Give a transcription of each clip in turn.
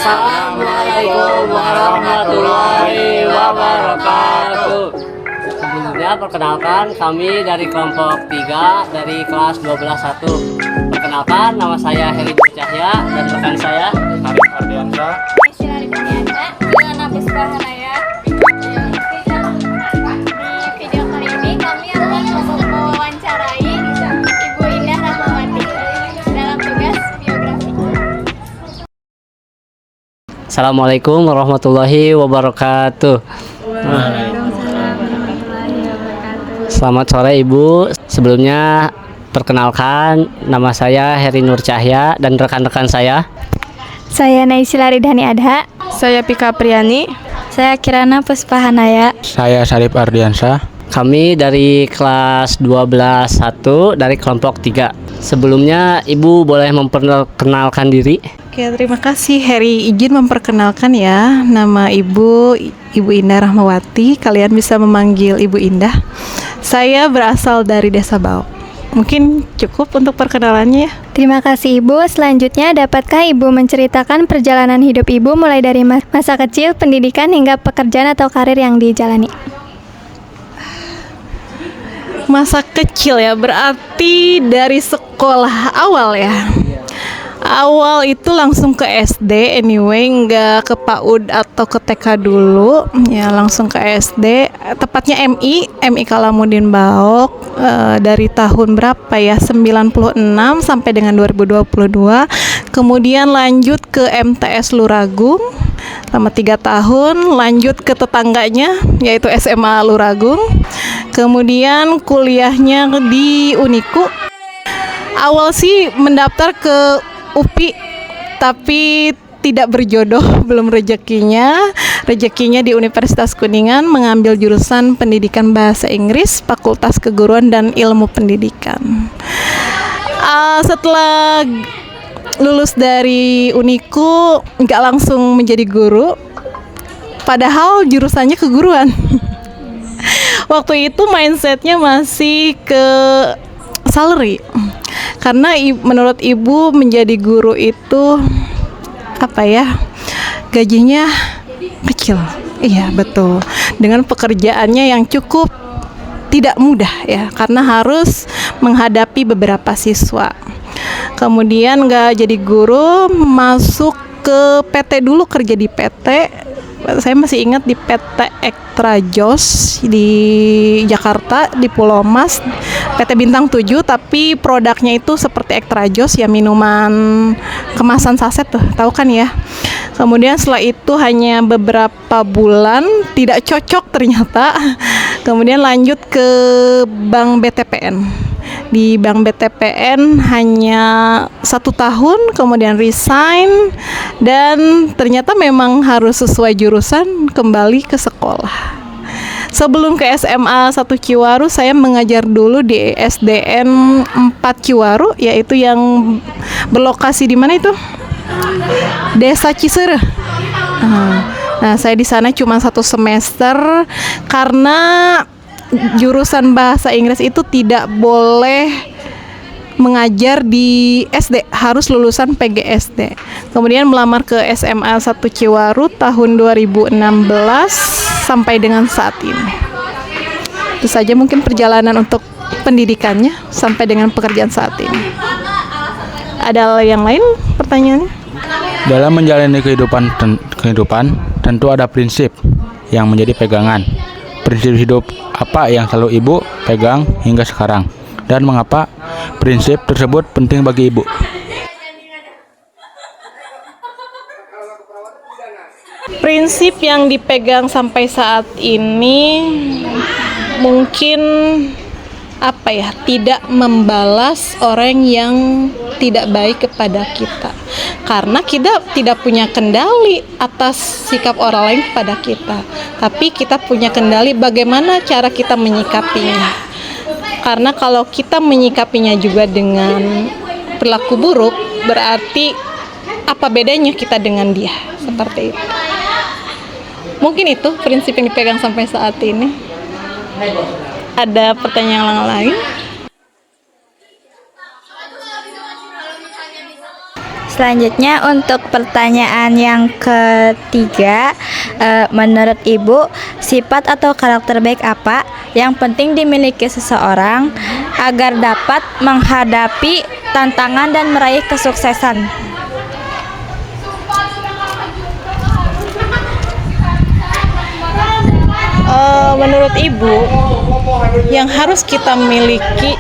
Assalamualaikum warahmatullahi wabarakatuh. Sebelumnya perkenalkan kami dari kelompok 3 dari kelas 12-1. Perkenalkan nama saya Heri Cahya dan rekan saya Arif Ardiansyah. Di video kali ini kami akan mewawancarai Ibu Indah Rahmawati dalam tugas biografi. Assalamualaikum warahmatullahi wabarakatuh. Selamat sore Ibu. Sebelumnya perkenalkan nama saya Heri Nur Cahya dan rekan-rekan saya. Saya Naysila Ridhani Adha. Saya Pika Priani. Saya Kirana Puspahanaya. Saya Sarif Ardiansyah. Kami dari kelas 12-1 dari kelompok 3. Sebelumnya Ibu boleh memperkenalkan diri? Oke, terima kasih Heri. Izin memperkenalkan ya, nama Ibu Indah Rahmawati. Kalian bisa memanggil Ibu Indah. Saya berasal dari Desa Baok. Mungkin cukup untuk perkenalannya ya. Terima kasih Ibu. Selanjutnya, dapatkah Ibu menceritakan perjalanan hidup Ibu mulai dari masa kecil, pendidikan hingga pekerjaan atau karir yang dijalani? Masa kecil ya, berarti dari sekolah awal ya. Awal itu langsung ke SD, anyway, nggak ke PAUD atau ke TK dulu, ya langsung ke SD, tepatnya MI Kalamudin Baok, dari tahun berapa ya, 96 sampai dengan 2022, kemudian lanjut ke MTS Luragung, selama 3 tahun, lanjut ke tetangganya, yaitu SMA Luragung, kemudian kuliahnya di Uniku. Awal sih mendaftar ke UPI, tapi tidak berjodoh, belum rezekinya di Universitas Kuningan, mengambil jurusan Pendidikan Bahasa Inggris, Fakultas Keguruan dan Ilmu Pendidikan. Setelah lulus dari Uniku, nggak langsung menjadi guru, padahal jurusannya keguruan. Waktu itu mindsetnya masih ke salary, karena menurut ibu menjadi guru itu apa ya, gajinya kecil. Iya betul, dengan pekerjaannya yang cukup tidak mudah ya, karena harus menghadapi beberapa siswa. Kemudian nggak jadi guru, masuk ke PT dulu, kerja di PT. Saya masih ingat di PT Ektra Jos di Jakarta, di Pulau Mas, PT Bintang 7, tapi produknya itu seperti Ektra Jos ya, minuman kemasan saset tuh, tahu kan ya. Kemudian setelah itu hanya beberapa bulan tidak cocok ternyata. Kemudian lanjut ke Bank BTPN. Di Bank BTPN hanya 1 tahun, kemudian resign, dan ternyata memang harus sesuai jurusan, kembali ke sekolah. Sebelum ke SMA 1 Ciwaru, saya mengajar dulu di SDN 4 Ciwaru, yaitu yang berlokasi di mana itu? Desa Cisere. Nah, saya di sana cuma 1 semester karena jurusan bahasa Inggris itu tidak boleh mengajar di SD, harus lulusan PGSD. Kemudian melamar ke SMA 1 Ciwaru tahun 2016 sampai dengan saat ini. Itu saja mungkin perjalanan untuk pendidikannya sampai dengan pekerjaan saat ini. Ada yang lain pertanyaannya? Dalam menjalani kehidupan tentu ada prinsip yang menjadi pegangan. Prinsip hidup apa yang selalu Ibu pegang hingga sekarang, dan mengapa prinsip tersebut penting bagi Ibu? Prinsip yang dipegang sampai saat ini mungkin apa ya, tidak membalas orang yang tidak baik kepada kita, karena kita tidak punya kendali atas sikap orang lain kepada kita, tapi kita punya kendali bagaimana cara kita menyikapinya. Karena kalau kita menyikapinya juga dengan perilaku buruk, berarti apa bedanya kita dengan dia, seperti itu. Mungkin itu prinsip yang dipegang sampai saat ini. Ada pertanyaan lain? Selanjutnya untuk pertanyaan yang ketiga, menurut Ibu, sifat atau karakter baik apa yang penting dimiliki seseorang agar dapat menghadapi tantangan dan meraih kesuksesan? Menurut Ibu, yang harus kita miliki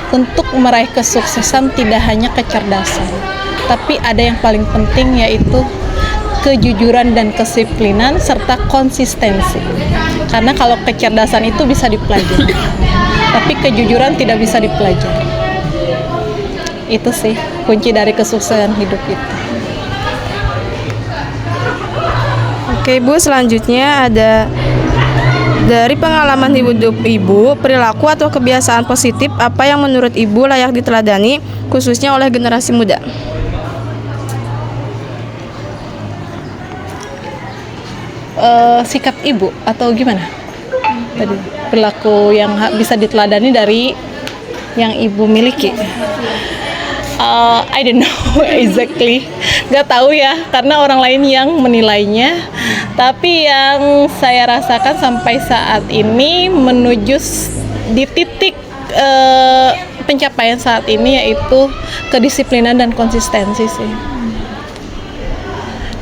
untuk meraih kesuksesan tidak hanya kecerdasan, tapi ada yang paling penting, yaitu kejujuran dan kedisiplinan serta konsistensi. Karena kalau kecerdasan itu bisa dipelajari, tapi kejujuran tidak bisa dipelajari. Itu sih kunci dari kesuksesan hidup itu. Oke Bu, selanjutnya ada dari pengalaman hidup Ibu, perilaku atau kebiasaan positif apa yang menurut Ibu layak diteladani khususnya oleh generasi muda? Sikap Ibu atau gimana? Tadi perilaku yang bisa diteladani dari yang Ibu miliki. I don't know exactly, nggak tahu ya, karena orang lain yang menilainya. Tapi yang saya rasakan sampai saat ini menuju di titik pencapaian saat ini, yaitu kedisiplinan dan konsistensi sih.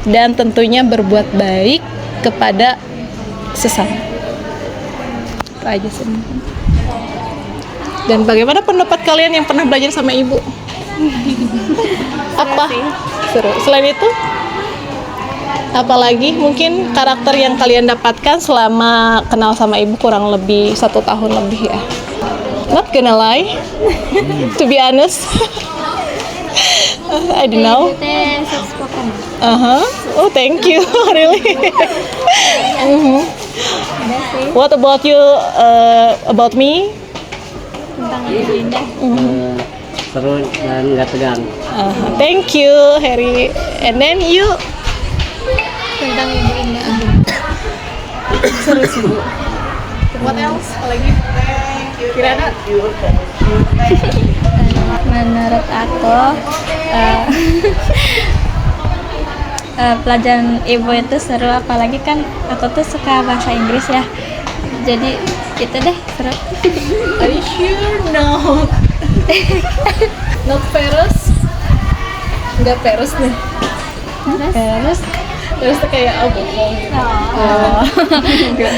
Dan tentunya berbuat baik kepada sesama. Itu aja sih. Dan bagaimana pendapat kalian yang pernah belajar sama Ibu? Apa? Seru. Selain itu, apalagi mungkin karakter yang kalian dapatkan selama kenal sama Ibu kurang lebih 1 tahun lebih ya? Not gonna lie, to be honest. I don't know. Oh, thank you. Really. What about you? About me? Seru dan nggak tegang. Thank you, Harry. And then you? Tentang Ibu Indah. Seru sih, Bu. What else? Lagi? Kirana? Menurut aku, pelajaran Ibu itu seru, apalagi kan aku tuh suka bahasa Inggris ya. Jadi itu deh seru. Are you sure? No. Not Paris? Enggak Paris nih. Terus, Paris tuh kayak bohong.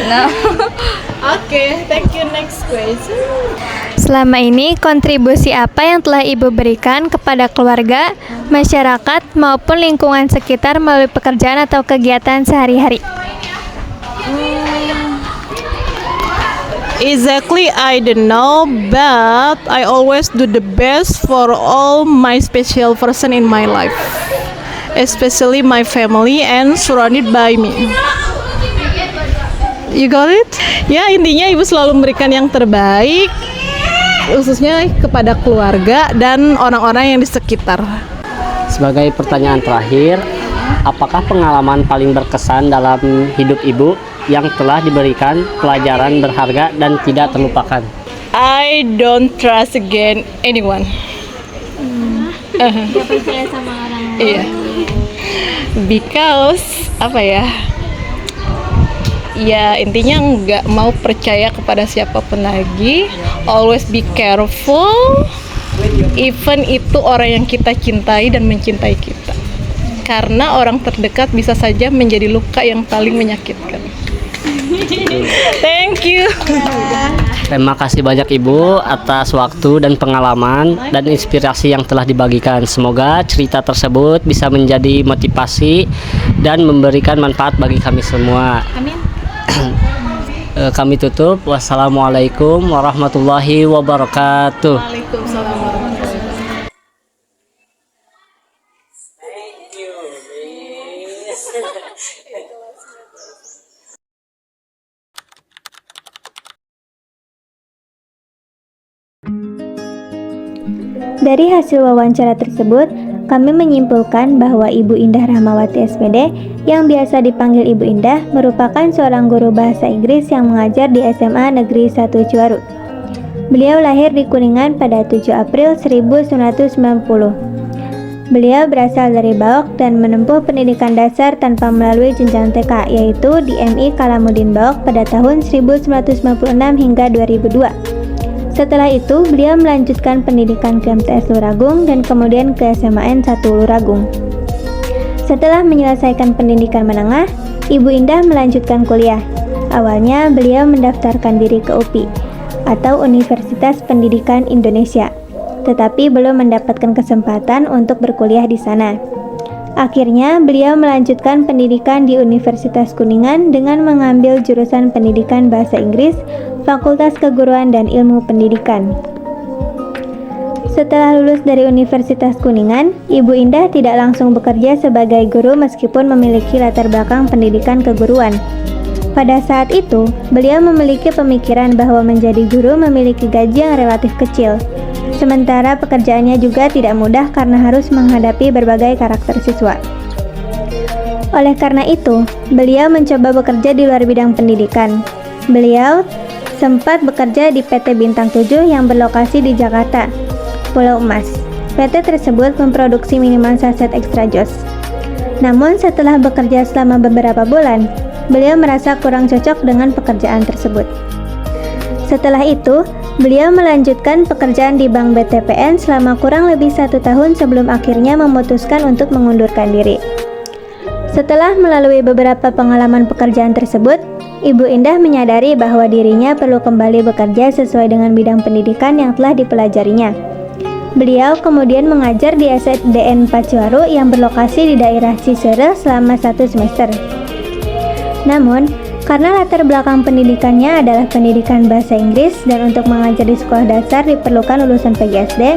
no. Oke, thank you. Next question. Selama ini kontribusi apa yang telah Ibu berikan kepada keluarga, masyarakat maupun lingkungan sekitar melalui pekerjaan atau kegiatan sehari-hari? Exactly, I don't know, but I always do the best for all my special person in my life, especially my family and surrounded by me. You got it? Ya, intinya Ibu selalu memberikan yang terbaik, khususnya kepada keluarga dan orang-orang yang di sekitar. Sebagai pertanyaan terakhir, apakah pengalaman paling berkesan dalam hidup Ibu yang telah diberikan pelajaran berharga dan tidak terlupakan? I don't trust again anyone. Gak percaya sama orang lain. Iya. Because apa ya? Ya intinya nggak mau percaya kepada siapapun lagi. Always be careful. Even itu orang yang kita cintai dan mencintai kita. Karena orang terdekat bisa saja menjadi luka yang paling menyakitkan. Thank you. Terima kasih banyak Ibu atas waktu dan pengalaman dan inspirasi yang telah dibagikan. Semoga cerita tersebut bisa menjadi motivasi dan memberikan manfaat bagi kami semua. Amin. Kami tutup. Wassalamualaikum warahmatullahi wabarakatuh. Waalaikumsalam warahmatullahi wabarakatuh. Dari hasil wawancara tersebut, kami menyimpulkan bahwa Ibu Indah Rahmawati SPD yang biasa dipanggil Ibu Indah merupakan seorang guru bahasa Inggris yang mengajar di SMA Negeri 1 Ciwaru. Beliau lahir di Kuningan pada 7 April 1990. Beliau berasal dari Baok dan menempuh pendidikan dasar tanpa melalui jenjang TK, yaitu di MI Kalamuddin Baok pada tahun 1996 hingga 2002. Setelah itu, beliau melanjutkan pendidikan ke MTS Luragung dan kemudian ke SMAN 1 Luragung. Setelah menyelesaikan pendidikan menengah, Ibu Indah melanjutkan kuliah. Awalnya, beliau mendaftarkan diri ke UPI, atau Universitas Pendidikan Indonesia, tetapi belum mendapatkan kesempatan untuk berkuliah di sana. Akhirnya, beliau melanjutkan pendidikan di Universitas Kuningan dengan mengambil jurusan Pendidikan Bahasa Inggris, Fakultas Keguruan dan Ilmu Pendidikan. Setelah lulus dari Universitas Kuningan, Ibu Indah tidak langsung bekerja sebagai guru meskipun memiliki latar belakang pendidikan keguruan. Pada saat itu, beliau memiliki pemikiran bahwa menjadi guru memiliki gaji yang relatif kecil. Sementara pekerjaannya juga tidak mudah karena harus menghadapi berbagai karakter siswa. Oleh karena itu, beliau mencoba bekerja di luar bidang pendidikan. Beliau sempat bekerja di PT Bintang 7 yang berlokasi di Jakarta, Pulau Emas. PT tersebut memproduksi minuman saset Extra Joss. Namun setelah bekerja selama beberapa bulan, beliau merasa kurang cocok dengan pekerjaan tersebut. Setelah itu, beliau melanjutkan pekerjaan di Bank BTPN selama kurang lebih 1 tahun sebelum akhirnya memutuskan untuk mengundurkan diri. Setelah melalui beberapa pengalaman pekerjaan tersebut, Ibu Indah menyadari bahwa dirinya perlu kembali bekerja sesuai dengan bidang pendidikan yang telah dipelajarinya. Beliau kemudian mengajar di SDN Pacuaru yang berlokasi di daerah Cisere selama 1 semester. Namun, karena latar belakang pendidikannya adalah pendidikan bahasa Inggris dan untuk mengajar di sekolah dasar diperlukan lulusan PGSD,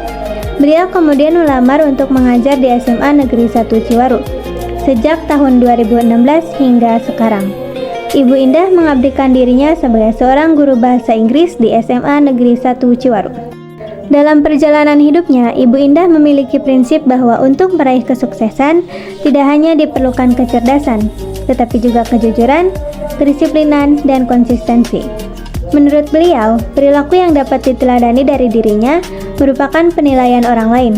beliau kemudian melamar untuk mengajar di SMA Negeri 1 Ciwaru sejak tahun 2016 hingga sekarang. Ibu Indah mengabdikan dirinya sebagai seorang guru bahasa Inggris di SMA Negeri 1 Ciwaru. Dalam perjalanan hidupnya, Ibu Indah memiliki prinsip bahwa untuk meraih kesuksesan tidak hanya diperlukan kecerdasan, tetapi juga kejujuran, kedisiplinan, dan konsistensi. Menurut beliau, perilaku yang dapat diteladani dari dirinya merupakan penilaian orang lain.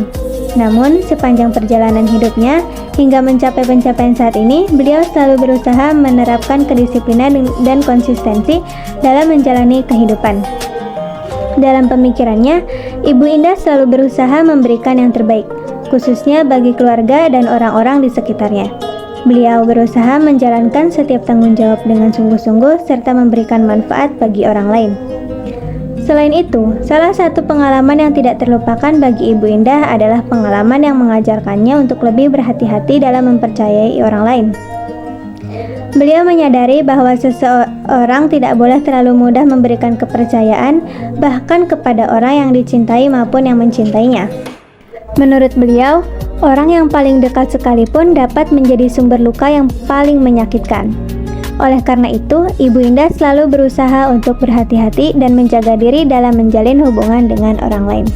Namun, sepanjang perjalanan hidupnya, hingga mencapai pencapaian saat ini, beliau selalu berusaha menerapkan kedisiplinan dan konsistensi dalam menjalani kehidupan. Dalam pemikirannya, Ibu Indah selalu berusaha memberikan yang terbaik, khususnya bagi keluarga dan orang-orang di sekitarnya. Beliau berusaha menjalankan setiap tanggung jawab dengan sungguh-sungguh serta memberikan manfaat bagi orang lain. Selain itu, salah satu pengalaman yang tidak terlupakan bagi Ibu Indah adalah pengalaman yang mengajarkannya untuk lebih berhati-hati dalam mempercayai orang lain. Beliau menyadari bahwa seseorang tidak boleh terlalu mudah memberikan kepercayaan, bahkan kepada orang yang dicintai maupun yang mencintainya. Menurut beliau, orang yang paling dekat sekalipun dapat menjadi sumber luka yang paling menyakitkan. Oleh karena itu, Ibu Indah selalu berusaha untuk berhati-hati dan menjaga diri dalam menjalin hubungan dengan orang lain.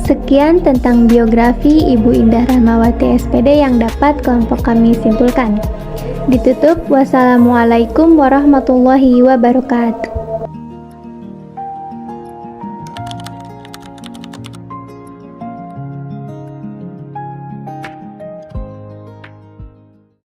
Sekian tentang biografi Ibu Indah Rahmawati SPD yang dapat kelompok kami simpulkan. Ditutup, wassalamualaikum warahmatullahi wabarakatuh.